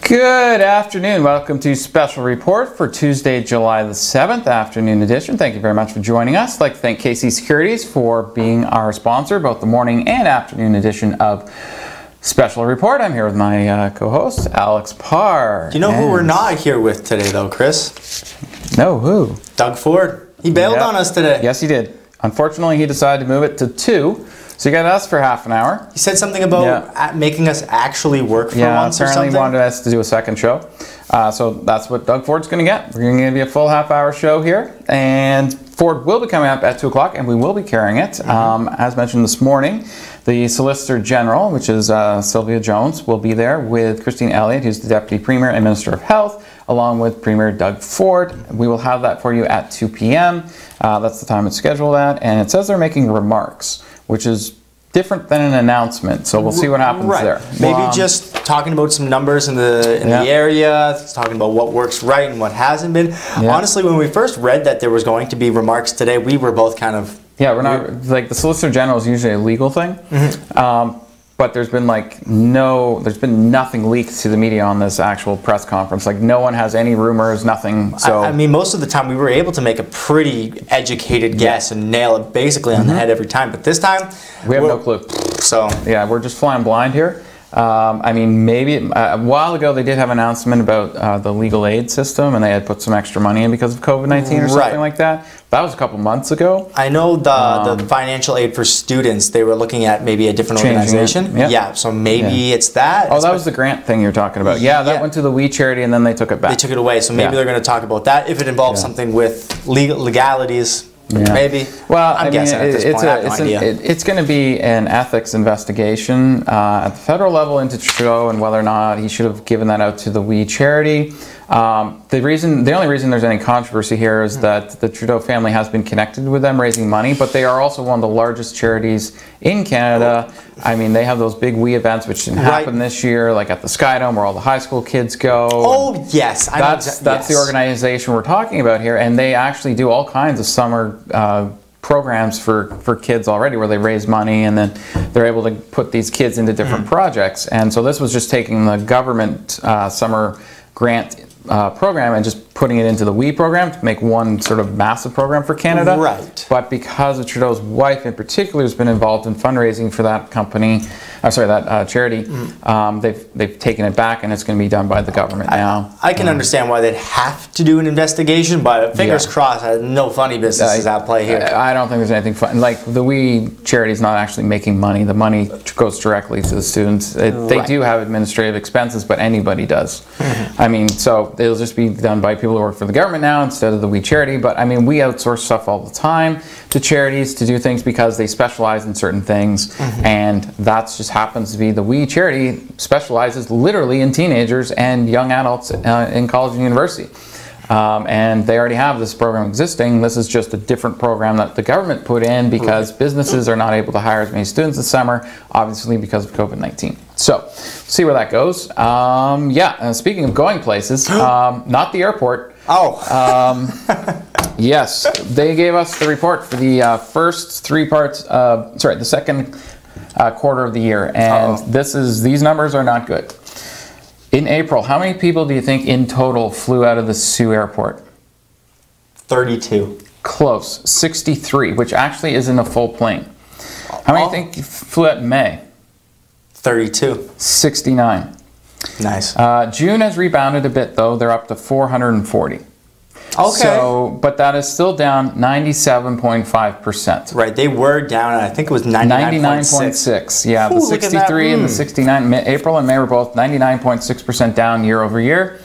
Good afternoon. Welcome to Special Report for Tuesday, July the 7th, afternoon edition. Thank you very much for joining us. I'd like to thank KC Securities for being our sponsor, both the morning and afternoon edition of Special Report. I'm here with my co-host, Alex Parr. Do you know who we're not here with today, though, Chris? No, who? Doug Ford. He bailed on us today. Yes, he did. Unfortunately, he decided to move it to 2. So you got us for half an hour. He said something about making us actually work for once or something. Apparently he wanted us to do a second show. So that's what Doug Ford's going to get. We're going to give you a full half-hour show here. And Ford will be coming up at 2 o'clock, and we will be carrying it. As mentioned this morning, the Solicitor General, which is Sylvia Jones, will be there with Christine Elliott, who's the Deputy Premier and Minister of Health, along with Premier Doug Ford. We will have that for you at 2 p.m. That's the time it's scheduled at. And it says they're making remarks, which is different than an announcement, so we'll see what happens there. Maybe just talking about some numbers in the area, talking about what works right and what hasn't been. Honestly, when we first read that there was going to be remarks today, we were both kind of... Yeah, we're not, like, the Solicitor General is usually a legal thing, but there's been there's been nothing leaked to the media on this actual press conference. Like, no one has any rumors, nothing. So I mean, most of the time we were able to make a pretty educated guess and nail it basically on the head every time. But this time, we have no clue. So yeah, we're just flying blind here. I mean, maybe a while ago they did have an announcement about the legal aid system, and they had put some extra money in because of COVID-19 or something like that. That was a couple months ago. I know the financial aid for students, they were looking at maybe a different organization. Yeah, so maybe it's that. Oh, that was the grant thing you're talking about. Yeah, that went to the We Charity, and then they took it back. They took it away, so maybe they're going to talk about that if it involves something with legalities. Maybe. Well, I'm guessing at this point. I have no idea. It's going to be an ethics investigation at the federal level into Trudeau and whether or not he should have given that out to the We Charity. The only reason there's any controversy here is that the Trudeau family has been connected with them raising money, but they are also one of the largest charities in Canada. I mean, they have those big We events, which didn't happen this year, like at the Skydome where all the high school kids go. Oh, yes. That's the organization we're talking about here, and they actually do all kinds of summer programs for kids already where they raise money and then they're able to put these kids into different projects. And so this was just taking the government summer grant program and just putting it into the We program to make one sort of massive program for Canada. Right. But because of Trudeau's wife in particular has been involved in fundraising for that company, that charity, they've taken it back and it's going to be done by the government now. I can understand why they'd have to do an investigation, but fingers crossed, no funny business is at play here. I don't think there's anything fun. Like, the We charity is not actually making money. The money goes directly to the students. They do have administrative expenses, but anybody does. I mean, so it'll just be done by people who work for the government now instead of the We Charity. But I mean, we outsource stuff all the time to charities to do things because they specialize in certain things, and that's just happens to be the We Charity specializes literally in teenagers and young adults in college and university. And they already have this program existing. This is just a different program that the government put in because businesses are not able to hire as many students this summer, obviously because of COVID-19. So, see where that goes. Speaking of going places, not the airport. Yes, they gave us the report for the first 3 parts, the second quarter of the year, and these numbers are not good. In April, how many people do you think in total flew out of the Sault Airport? 32. Close, 63, which actually isn't a full plane. How many think flew out in May? 32. 69. Nice. June has rebounded a bit though, they're up to 440. Okay. So, but that is still down 97.5%. Right, they were down, I think it was 99.6. Yeah, the 63 and the 69, April and May were both 99.6% down year over year.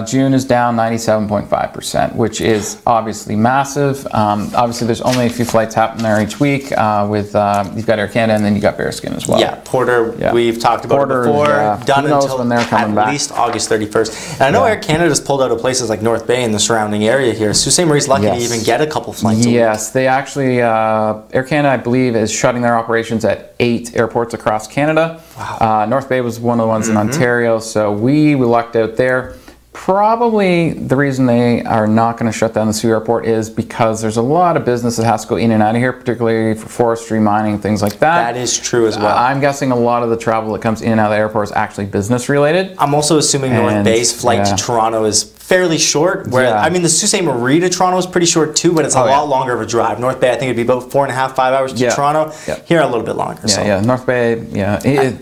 June is down 97.5%, which is obviously massive. Obviously, there's only a few flights happening there each week. You've got Air Canada and then you got Bearskin as well. Yeah, Porter. We've talked about it before. Done until when they're coming back. At least August 31st. And I know Air Canada's pulled out of places like North Bay and the surrounding area here. Sault Ste. Marie's lucky to even get a couple flights. Yes, they actually Air Canada, I believe, is shutting their operations at 8 airports across Canada. Wow. North Bay was one of the ones in Ontario, so we lucked out there. Probably the reason they are not going to shut down the Sioux Airport is because there's a lot of business that has to go in and out of here, particularly for forestry, mining, things like that. That is true as well. I'm guessing a lot of the travel that comes in and out of the airport is actually business related. I'm also assuming North Bay's flight to Toronto is fairly short. Where I mean, the Sault Ste. Marie to Toronto is pretty short too, but it's a lot longer of a drive. North Bay, I think it'd be about 4.5, 5 hours to Toronto. Here, a little bit longer. North Bay.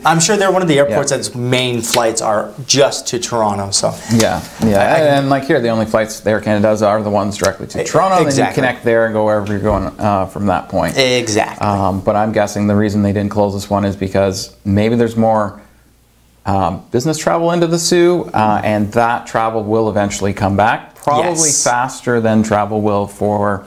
I'm sure they're one of the airports that's main flights are just to Toronto. So and like here, the only flights Air Canada does are the ones directly to Toronto. Exactly. Then you connect there and go wherever you're going from that point. Exactly. But I'm guessing the reason they didn't close this one is because maybe there's more business travel into the Sioux, and that travel will eventually come back, probably faster than travel will for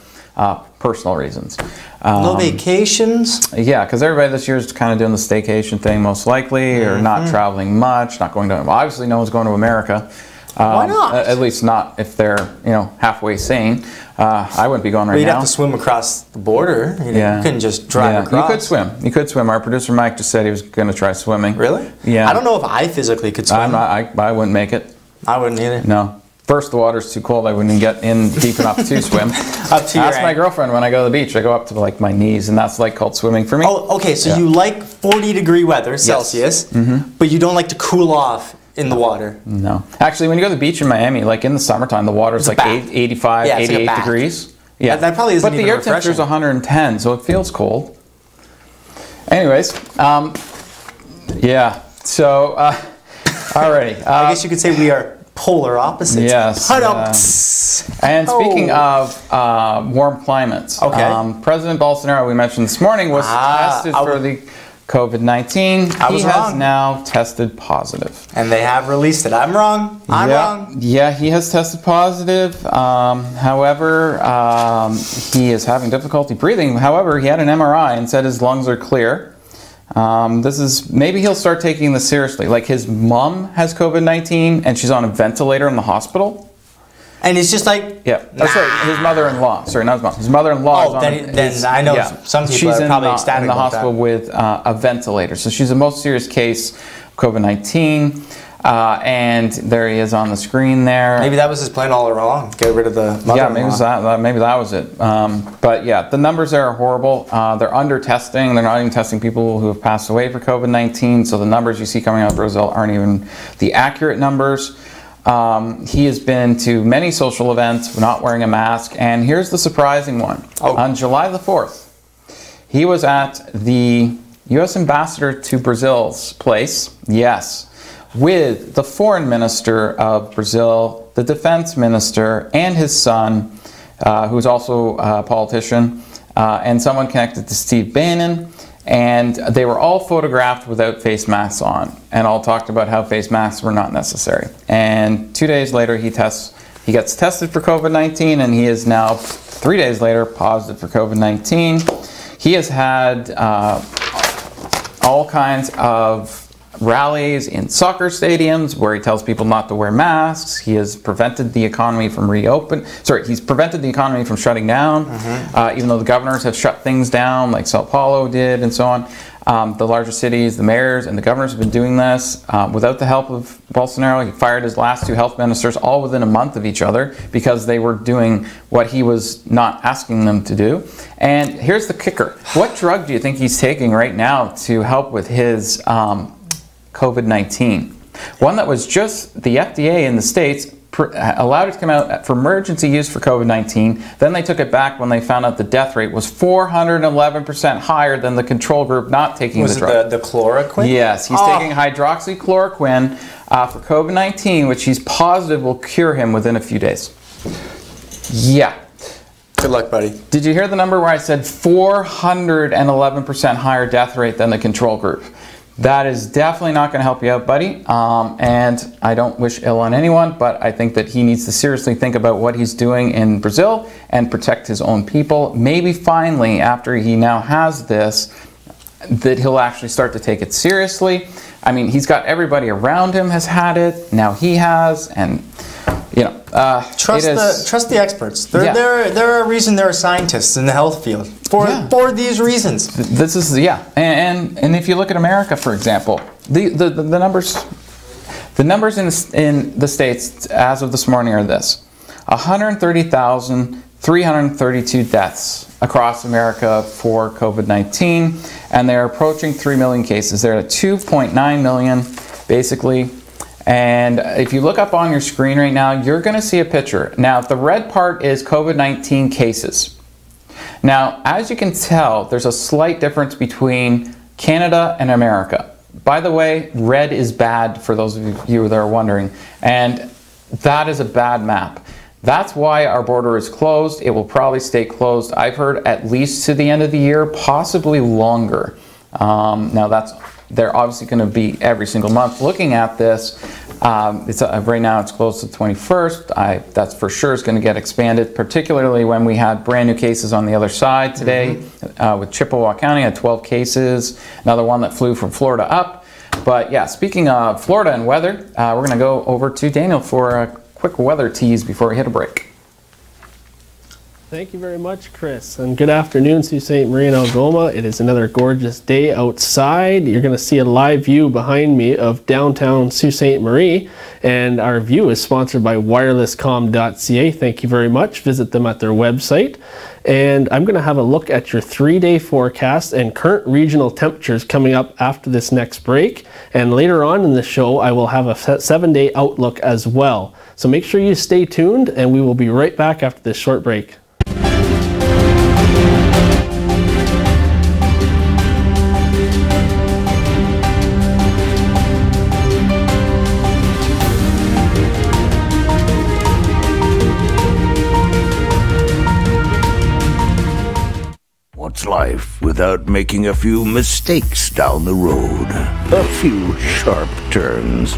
personal reasons. No vacations? Yeah, because everybody this year is kind of doing the staycation thing most likely, or not traveling much, not going to, well, obviously no one's going to America. Why not? At least not if they're, halfway sane. I wouldn't be going right now. You'd have to swim across the border. You couldn't just drive across. You could swim. You could swim. Our producer Mike just said he was going to try swimming. Really? Yeah. I don't know if I physically could swim. I wouldn't make it. I wouldn't either. No. First, the water's too cold. I wouldn't get in deep enough to swim. Ask my girlfriend when I go to the beach. I go up to like my knees, and that's like called swimming for me. Oh, okay. So you like 40-degree weather, Celsius, but you don't like to cool off in the water. No. Actually, when you go to the beach in Miami, like in the summertime, the water's like 85, 88 degrees. Yeah. That probably isn't even refreshing. But the air temperature's 110, so it feels cold. Anyways, so, alrighty. I guess you could say we are polar opposites. Yes. And speaking of warm climates, President Bolsonaro, we mentioned this morning, was tested for the COVID-19. He has now tested positive. And they have released it. I'm wrong. I'm wrong. Yeah, he has tested positive. However, he is having difficulty breathing. However, he had an MRI and said his lungs are clear. Maybe he'll start taking this seriously. Like his mom has COVID-19 and she's on a ventilator in the hospital. And it's just like... Yeah, that's right. His mother-in-law. Sorry, not his mom. His mother-in-law then I know some people are probably ecstatic in the hospital with a ventilator. So she's the most serious case of COVID-19. And there he is on the screen there. Maybe that was his plan all along. Get rid of the mother-in-law. Yeah, maybe that was it. But yeah, the numbers there are horrible. They're under-testing. They're not even testing people who have passed away for COVID-19. So the numbers you see coming out of Brazil aren't even the accurate numbers. He has been to many social events not wearing a mask, and here's the surprising one. On July the 4th, he was at the U.S. ambassador to Brazil's place, with the foreign minister of Brazil, the defense minister, and his son, who's also a politician, and someone connected to Steve Bannon. And they were all photographed without face masks on, and all talked about how face masks were not necessary. And 2 days later, he gets tested for COVID-19, and he is now 3 days later positive for COVID-19. He has had all kinds of rallies in soccer stadiums where he tells people not to wear masks. He has prevented the economy from he's prevented the economy from shutting down, even though the governors have shut things down, like Sao Paulo did, and so on. The larger cities, the mayors, and the governors have been doing this without the help of Bolsonaro. He fired his last two health ministers all within a month of each other because they were doing what he was not asking them to do. And here's the kicker. What drug do you think he's taking right now to help with his COVID-19? One that was just the FDA in the States allowed it to come out for emergency use for COVID-19. Then they took it back when they found out the death rate was 411% higher than the control group not taking the drug. Was it the chloroquine? Yes, he's taking hydroxychloroquine for COVID-19, which he's positive will cure him within a few days. Yeah. Good luck, buddy. Did you hear the number where I said 411% higher death rate than the control group? That is definitely not going to help you out, buddy. And I don't wish ill on anyone, but I think that he needs to seriously think about what he's doing in Brazil and protect his own people. Maybe finally, after he now has this, that he'll actually start to take it seriously. I mean, he's got everybody around him has had it. Now he has, and trust the experts. There are a reason there are scientists in the health field for these reasons. This is and if you look at America, for example, the numbers The numbers in the states as of this morning are this: 130,332 deaths across America for COVID-19, and they're approaching 3 million cases. They're at 2.9 million, basically. And if you look up on your screen right now, you're going to see a picture. Now, the red part is COVID-19 cases. Now, as you can tell, there's a slight difference between Canada and America. By the way, red is bad for those of you that are wondering, and that is a bad map. That's why our border is closed. It will probably stay closed, I've heard, at least to the end of the year, possibly longer. Now, they're obviously going to be every single month looking at this. Right now it's closed to the 21st. That's for sure is going to get expanded, particularly when we had brand new cases on the other side today with Chippewa County had 12 cases, another one that flew from Florida up. But yeah, speaking of Florida and weather, we're going to go over to Daniel for a quick weather tease before we hit a break. Thank you very much, Chris, and good afternoon, Sault Ste. Marie and Algoma. It is another gorgeous day outside. You're going to see a live view behind me of downtown Sault Ste. Marie, and our view is sponsored by wirelesscom.ca. Thank you very much. Visit them at their website. And I'm going to have a look at your 3-day forecast and current regional temperatures coming up after this next break. And later on in the show, I will have a 7-day outlook as well. So make sure you stay tuned, and we will be right back after this short break. What's life without making a few mistakes down the road? A few sharp turns.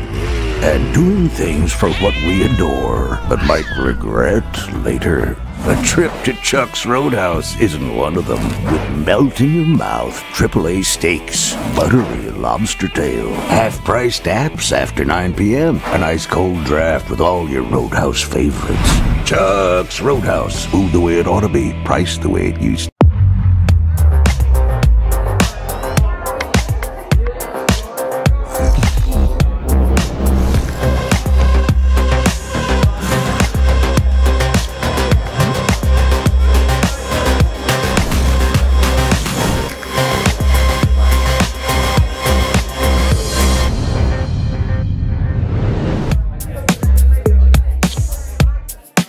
And doing things for what we adore, but might regret later. A trip to Chuck's Roadhouse isn't one of them. With melt-in-your-mouth AAA steaks, buttery lobster tail, half-priced apps after 9 p.m., an ice-cold draft with all your Roadhouse favorites. Chuck's Roadhouse. Food the way it ought to be, priced the way it used to.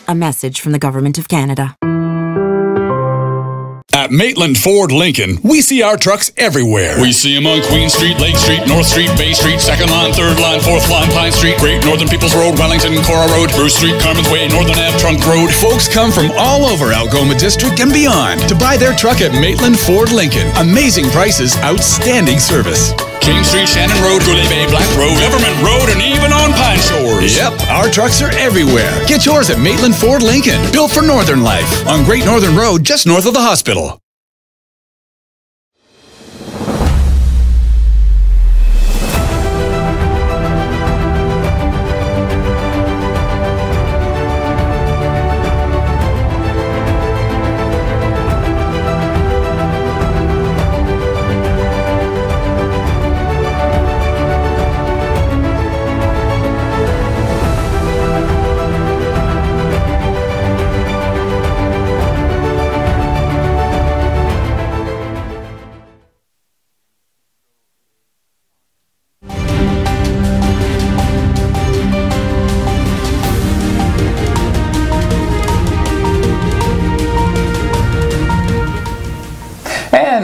A message from the Government of Canada. At Maitland Ford Lincoln, we see our trucks everywhere. We see them on Queen Street, Lake Street, North Street, Bay Street, 2nd line, 3rd line, 4th line, Pine Street, Great Northern Peoples Road, Wellington, Cora Road, Bruce Street, Carmen's Way, Northern Ave, Trunk Road. Folks come from all over Algoma District and beyond to buy their truck at Maitland Ford Lincoln. Amazing prices, outstanding service. King Street, Shannon Road, Goulet Bay, Black Road, Government Road, and even on Pine Shores. Yep, our trucks are everywhere. Get yours at Maitland Ford Lincoln, built for Northern life, on Great Northern Road, just north of the hospital.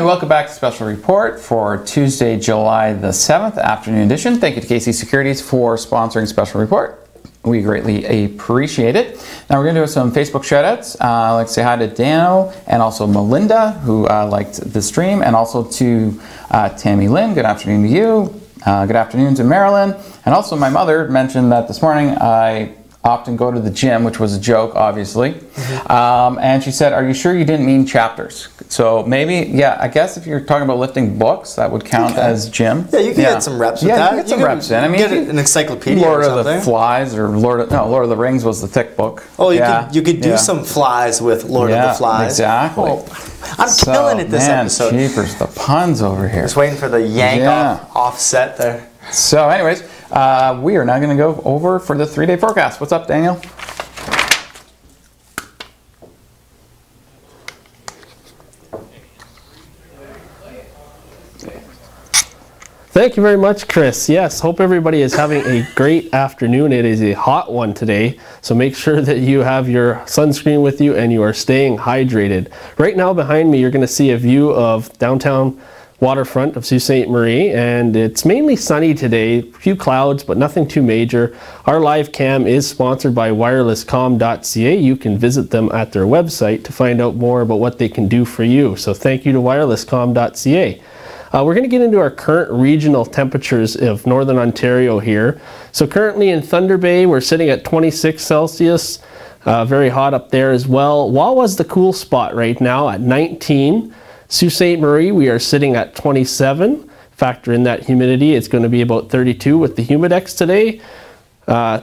Welcome back to Special Report for Tuesday, July the 7th, afternoon edition. Thank you to KC Securities for sponsoring Special Report. We greatly appreciate it. Now we're going to do some Facebook shout-outs. I'd like to say hi to Dano and also Melinda, who liked the stream, and also to Tammy Lynn. Good afternoon to you. Good afternoon to Marilyn. And also my mother mentioned that this morning I often go to the gym, which was a joke, obviously. And she said, "Are you sure you didn't mean chapters?" So maybe, yeah, I guess if you're talking about lifting books, that would count as gym. Yeah, you can get some reps with that. Yeah, you get some reps in. I mean, get an encyclopedia Lord or something. of the Flies or Lord of the Rings was the thick book. Oh, you could do some flies with Lord of the Flies. Exactly. Oh, I'm killing it this episode. Jeepers, the puns over here. Just waiting for the yank offset there. So anyways, we are now going to go over for the 3-day forecast. What's up, Daniel? Thank you very much, Chris. Yes, hope everybody is having a great afternoon. It is a hot one today, so make sure that you have your sunscreen with you and you are staying hydrated. Right now behind me, you're going to see a view of downtown waterfront of Sault Ste. Marie, and it's mainly sunny today. A few clouds, but nothing too major. Our live cam is sponsored by wirelesscom.ca. You can visit them at their website to find out more about what they can do for you. So thank you to wirelesscom.ca. We're going to get into our current regional temperatures of Northern Ontario here. So currently in Thunder Bay, we're sitting at 26 Celsius. Very hot up there as well. Wawa's the cool spot right now at 19. Sault Ste. Marie, we are sitting at 27. Factor in that humidity, it's going to be about 32 with the Humidex today.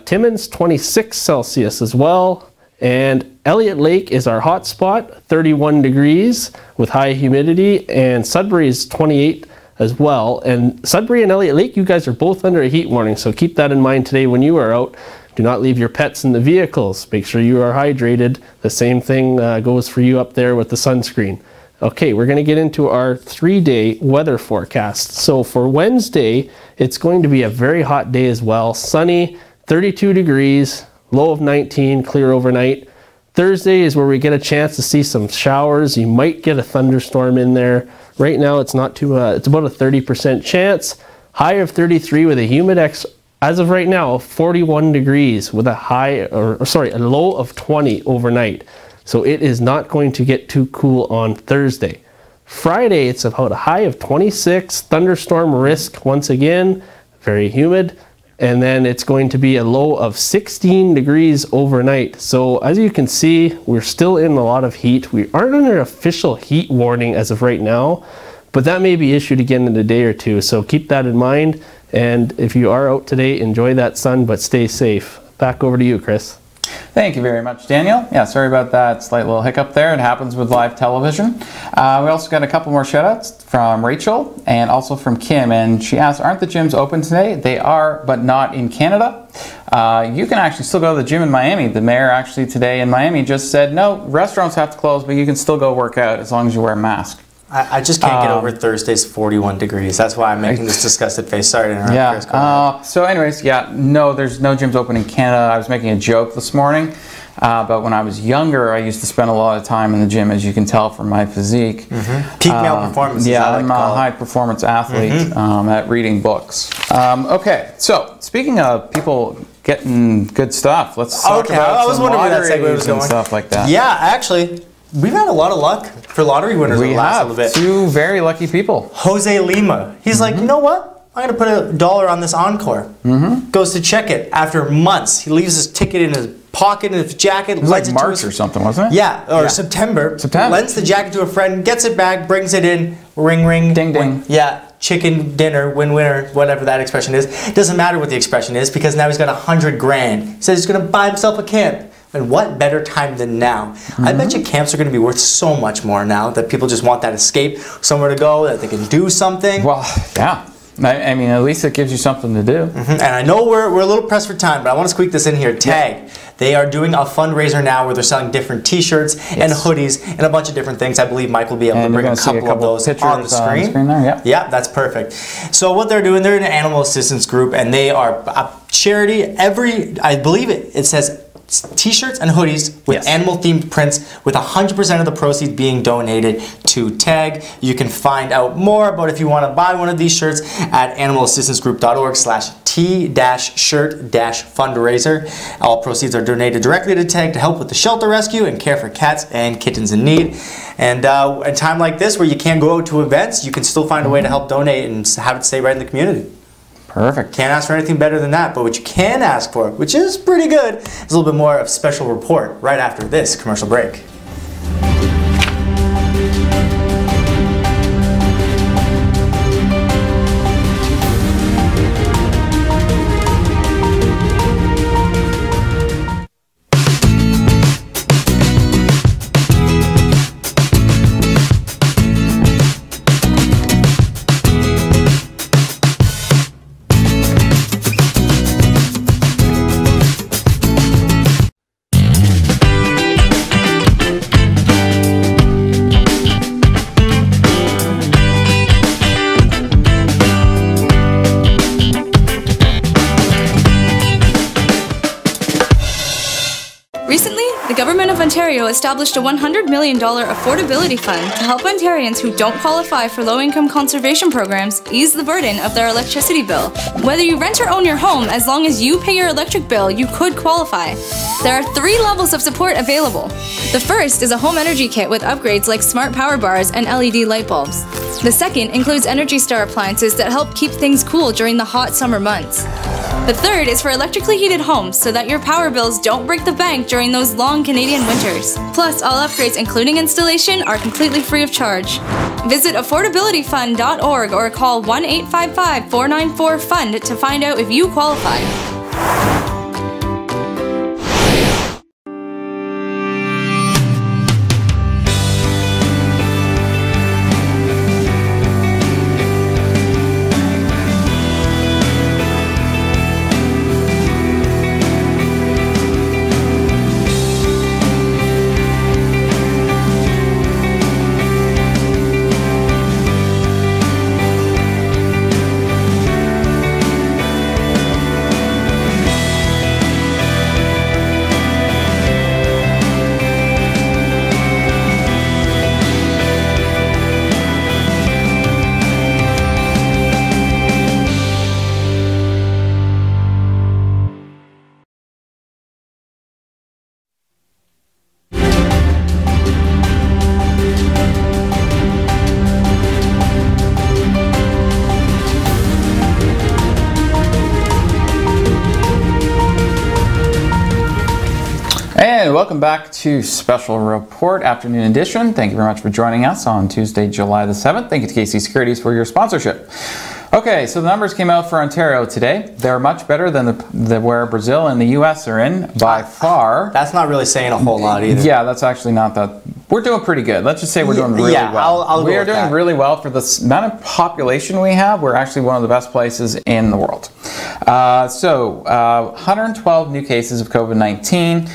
Timmins, 26 Celsius as well. And Elliott Lake is our hot spot, 31 degrees with high humidity, and Sudbury is 28 as well. And Sudbury and Elliott Lake, you guys are both under a heat warning, so keep that in mind today when you are out. Do not leave your pets in the vehicles. Make sure you are hydrated. The same thing goes for you up there with the sunscreen. Okay, we're going to get into our 3-day weather forecast. So for Wednesday, it's going to be a very hot day as well. Sunny, 32 degrees. Low of 19, clear overnight. Thursday is where we get a chance to see some showers. You might get a thunderstorm in there. Right now it's not too, it's about a 30% chance. High of 33 with a Humidex, as of right now, 41 degrees with a a low of 20 overnight. So it is not going to get too cool on Thursday. Friday, it's about a high of 26, thunderstorm risk once again, very humid. And then it's going to be a low of 16 degrees overnight. So as you can see, we're still in a lot of heat. We aren't under official heat warning as of right now, but that may be issued again in a day or two. So keep that in mind. And if you are out today, enjoy that sun, but stay safe. Back over to you, Chris. Thank you very much, Daniel. Yeah, sorry about that slight little hiccup there. It happens with live television. We also got a couple more shout-outs from Rachel and also from Kim, and she asked, aren't the gyms open today? They are, but not in Canada. You can actually still go to the gym in Miami. The mayor actually today in Miami just said, no, restaurants have to close, but you can still go work out as long as you wear a mask. I just can't get over Thursday's 41 degrees. That's why I'm making this disgusted face. Sorry to interrupt, Chris. Yeah. So anyways, yeah, no, there's no gyms open in Canada. I was making a joke this morning, but when I was younger, I used to spend a lot of time in the gym, as you can tell from my physique. Peak male performance. Yeah, I'm a high performance athlete at reading books. Okay, so speaking of people getting good stuff, let's talk about some lotteries and stuff like that. Yeah, actually. We've had a lot of luck for lottery winners over the last little bit. Two very lucky people. Jose Lima. He's like, you know what? I'm going to put $1 on this Encore. Goes to check it after months. He leaves his ticket in his pocket, in his jacket. It was like March or something, wasn't it? Yeah, or September. Lends the jacket to a friend, gets it back, brings it in, ring, ring. Ding, ding. Yeah, chicken dinner, win-winner, whatever that expression is. It doesn't matter what the expression is because now he's got 100 grand. He says he's going to buy himself a camp. And what better time than now? I bet you camps are going to be worth so much more now that people just want that escape, somewhere to go, that they can do something. Well, yeah. I mean, at least it gives you something to do. And I know we're a little pressed for time, but I want to squeak this in here. TAG. They are doing a fundraiser now where they're selling different T-shirts and hoodies and a bunch of different things. I believe Mike will be able to bring a couple of those on the screen. There, yeah, that's perfect. So what they're doing, they're an animal assistance group, and they are a charity. I believe it says T-shirts and hoodies with animal-themed prints, with 100% of the proceeds being donated to TAG. You can find out more about if you want to buy one of these shirts at animalassistancegroup.org/T-shirt-fundraiser. All proceeds are donated directly to TAG to help with the shelter rescue and care for cats and kittens in need. And a time like this where you can't go out to events, you can still find a way to help donate and have it stay right in the community. Perfect. Can't ask for anything better than that, but what you can ask for, which is pretty good, is a little bit more of a special report right after this commercial break. Ontario established a $100 million affordability fund to help Ontarians who don't qualify for low-income conservation programs ease the burden of their electricity bill. Whether you rent or own your home, as long as you pay your electric bill, you could qualify. There are 3 levels of support available. The first is a home energy kit with upgrades like smart power bars and LED light bulbs. The second includes Energy Star appliances that help keep things cool during the hot summer months. The third is for electrically heated homes so that your power bills don't break the bank during those long Canadian winters. Plus, all upgrades including installation are completely free of charge. Visit affordabilityfund.org or call 1-855-494-FUND to find out if you qualify. And welcome back to Special Report Afternoon Edition. Thank you very much for joining us on Tuesday, July the 7th. Thank you to KC Securities for your sponsorship. Okay, so the numbers came out for Ontario today. They're much better than where Brazil and the US are in by far. That's not really saying a whole lot either. Yeah, that's actually not that. We're doing pretty good. Let's just say we're doing really well. We are doing really well for the amount of population we have. We're actually one of the best places in the world. 112 new cases of COVID-19.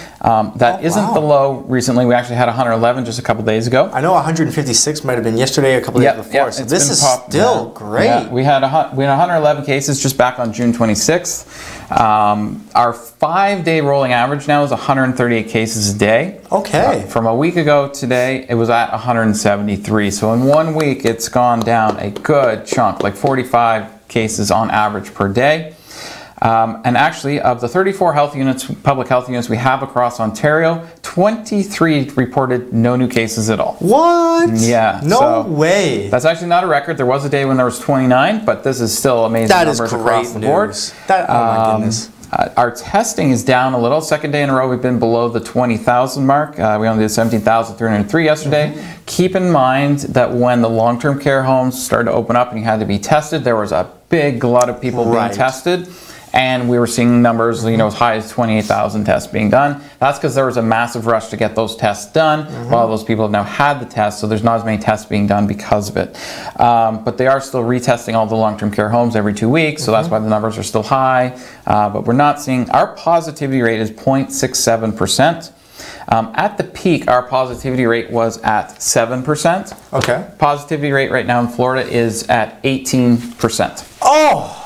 That isn't the low recently. We actually had 111 just a couple days ago. I know 156 might have been yesterday, a couple days before. So this is still great. Yeah, we had 111 cases just back on June 26th. Our 5-day rolling average now is 138 cases a day. Okay. From a week ago today, it was at 173. So in 1 week, it's gone down a good chunk, like 45 cases on average per day. And actually, of the 34 health units, public health units we have across Ontario, 23 reported no new cases at all. What? Yeah. No way. That's actually not a record. There was a day when there was 29, but this is still amazing numbers across the board. Oh my goodness. Our testing is down a little. Second day in a row we've been below the 20,000 mark. We only did 17,303 yesterday. Keep in mind that when the long-term care homes started to open up and you had to be tested, there was a big glut of people being tested. And we were seeing numbers, as high as 28,000 tests being done. That's because there was a massive rush to get those tests done. While those people have now had the test, so there's not as many tests being done because of it. But they are still retesting all the long-term care homes every 2 weeks, so that's why the numbers are still high. But we're not seeing, our positivity rate is 0.67%. At the peak, our positivity rate was at 7%. Okay. Positivity rate right now in Florida is at 18%. Oh!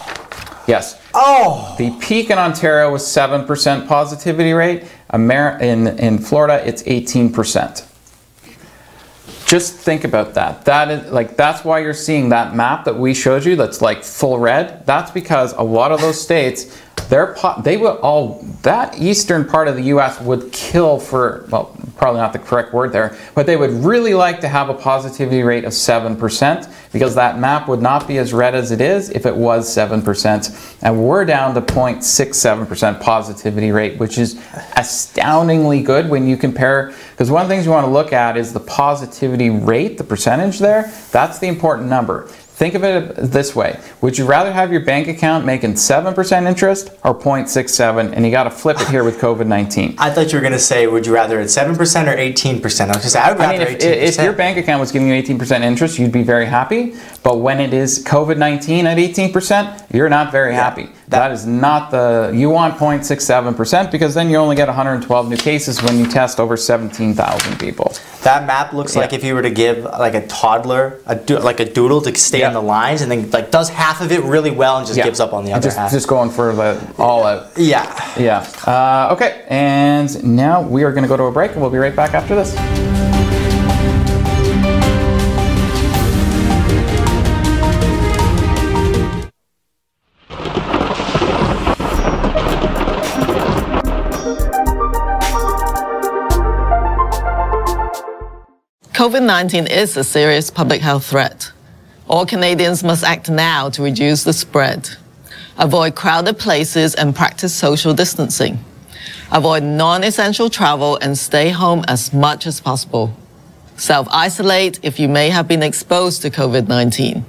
Yes. Oh! The peak in Ontario was 7% positivity rate. In Florida, it's 18%. Just think about that. That's why you're seeing that map that we showed you that's like full red. That's because a lot of those states, that eastern part of the U.S. would kill for, well, probably not the correct word there, but they would really like to have a positivity rate of 7% because that map would not be as red as it is if it was 7%. And we're down to 0.67% positivity rate, which is astoundingly good when you compare, because one of the things you want to look at is the positivity rate, the percentage there. That's the important number. Think of it this way. Would you rather have your bank account making 7% interest or 0.67? And you got to flip it here with COVID-19. I thought you were going to say, would you rather at 7% or 18%? I was going to say, I would rather 18%. If your bank account was giving you 18% interest, you'd be very happy. But when it is COVID-19 at 18%, you're not very happy. That is not the, you want 0.67% because then you only get 112 new cases when you test over 17,000 people. That map looks like if you were to give like a toddler, like a doodle to stay in the lines, and then like does half of it really well and just gives up on the other half. Just going for the all out. Yeah. Yeah. Okay, and now we are going to go to a break and we'll be right back after this. COVID-19 is a serious public health threat. All Canadians must act now to reduce the spread. Avoid crowded places and practice social distancing. Avoid non-essential travel and stay home as much as possible. Self-isolate if you may have been exposed to COVID-19.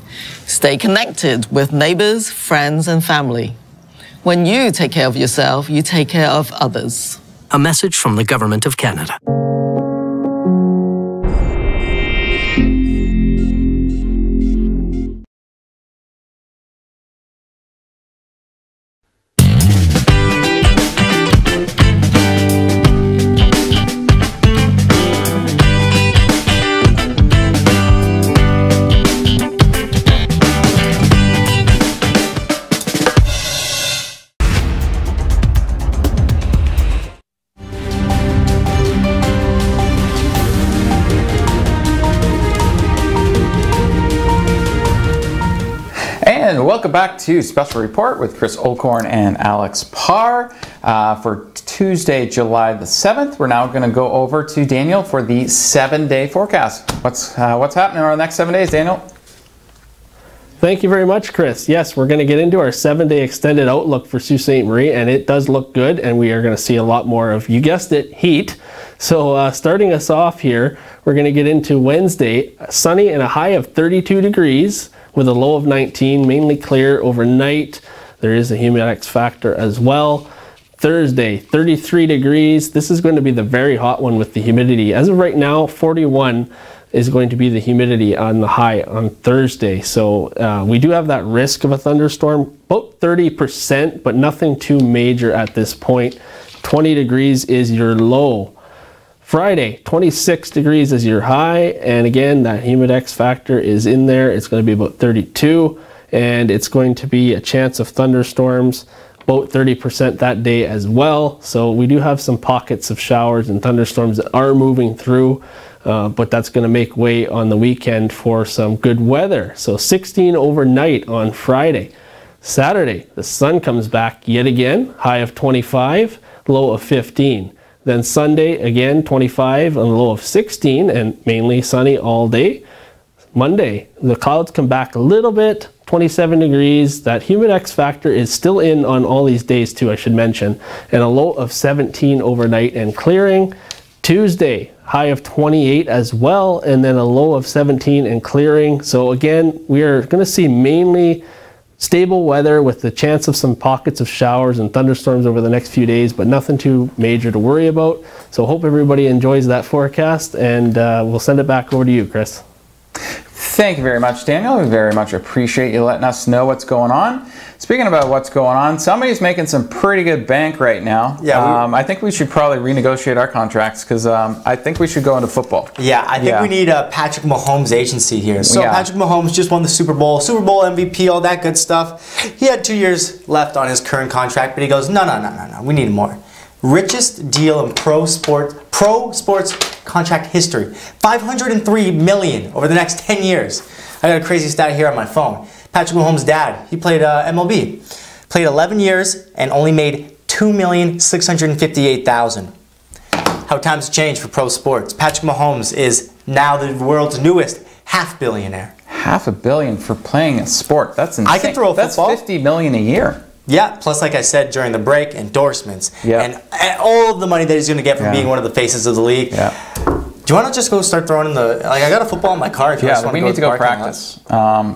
Stay connected with neighbors, friends, and family. When you take care of yourself, you take care of others. A message from the Government of Canada. And welcome back to Special Report with Chris Olcorn and Alex Parr for Tuesday, July the 7th. We're now going to go over to Daniel for the 7-day forecast. What's happening over the next 7 days, Daniel? Thank you very much, Chris. Yes, we're going to get into our 7-day extended outlook for Sault Ste. Marie, and it does look good, and we are going to see a lot more of, you guessed it, heat. So starting us off here, we're going to get into Wednesday, sunny and a high of 32 degrees with a low of 19, mainly clear overnight. There is a humidex factor as well. Thursday, 33 degrees. This is going to be the very hot one with the humidity. As of right now, 41 is going to be the humidity on the high on Thursday. So we do have that risk of a thunderstorm, about 30%, but nothing too major at this point. 20 degrees is your low. Friday, 26 degrees is your high, and again, that humidex factor is in there. It's going to be about 32, and it's going to be a chance of thunderstorms, about 30% that day as well. So we do have some pockets of showers and thunderstorms that are moving through, but that's going to make way on the weekend for some good weather. So 16 overnight on Friday. Saturday, the sun comes back yet again, high of 25, low of 15. Then Sunday, again, 25 and a low of 16, and mainly sunny all day. Monday, the clouds come back a little bit, 27 degrees. That humidex factor is still in on all these days too, I should mention, and a low of 17 overnight and clearing. Tuesday, high of 28 as well, and then a low of 17 and clearing. So again, we are going to see mainly stable weather with the chance of some pockets of showers and thunderstorms over the next few days, but nothing too major to worry about. So hope everybody enjoys that forecast, and we'll send it back over to you, Chris. Thank you very much, Daniel. We very much appreciate you letting us know what's going on. Speaking about what's going on, somebody's making some pretty good bank right now. Yeah, I think we should probably renegotiate our contracts because I think we should go into football. Yeah, I think we need a Patrick Mahomes agency here. So Patrick Mahomes just won the Super Bowl MVP, all that good stuff. He had 2 years left on his current contract, but he goes, no, we need more. Richest deal in pro sports contract history. $503 million over the next 10 years. I got a crazy stat here on my phone. Patrick Mahomes' dad, he played MLB. Played 11 years and only made $2,658,000. How times change for pro sports. Patrick Mahomes is now the world's newest half-billionaire. $500 million for playing a sport. That's insane. I can throw a football. That's $50 million a year. Yeah, plus like I said during the break, endorsements. Yeah. And all of the money that he's going to get from being one of the faces of the league. Yeah. Do you want to just go start throwing in the, like I got a football in my car if you just want to go. We need to go practice.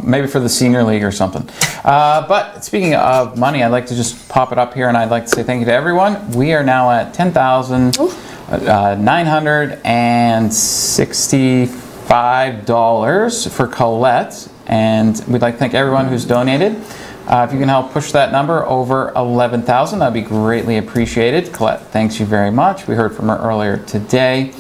Maybe for the senior league or something. But speaking of money, I'd like to just pop it up here and I'd like to say thank you to everyone. We are now at $10,965 for Colette. And we'd like to thank everyone who's donated. If you can help push that number over 11,000, that'd be greatly appreciated. Colette, thanks you very much. We heard from her earlier today.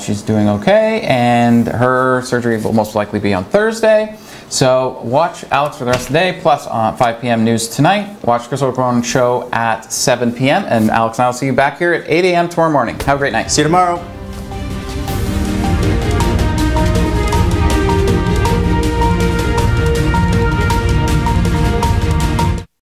She's doing okay, and her surgery will most likely be on Thursday. So watch Alex for the rest of the day, plus on 5 p.m. news tonight. Watch Chris O'Brien show at 7 p.m. And Alex and I will see you back here at 8 a.m. tomorrow morning. Have a great night. See you tomorrow.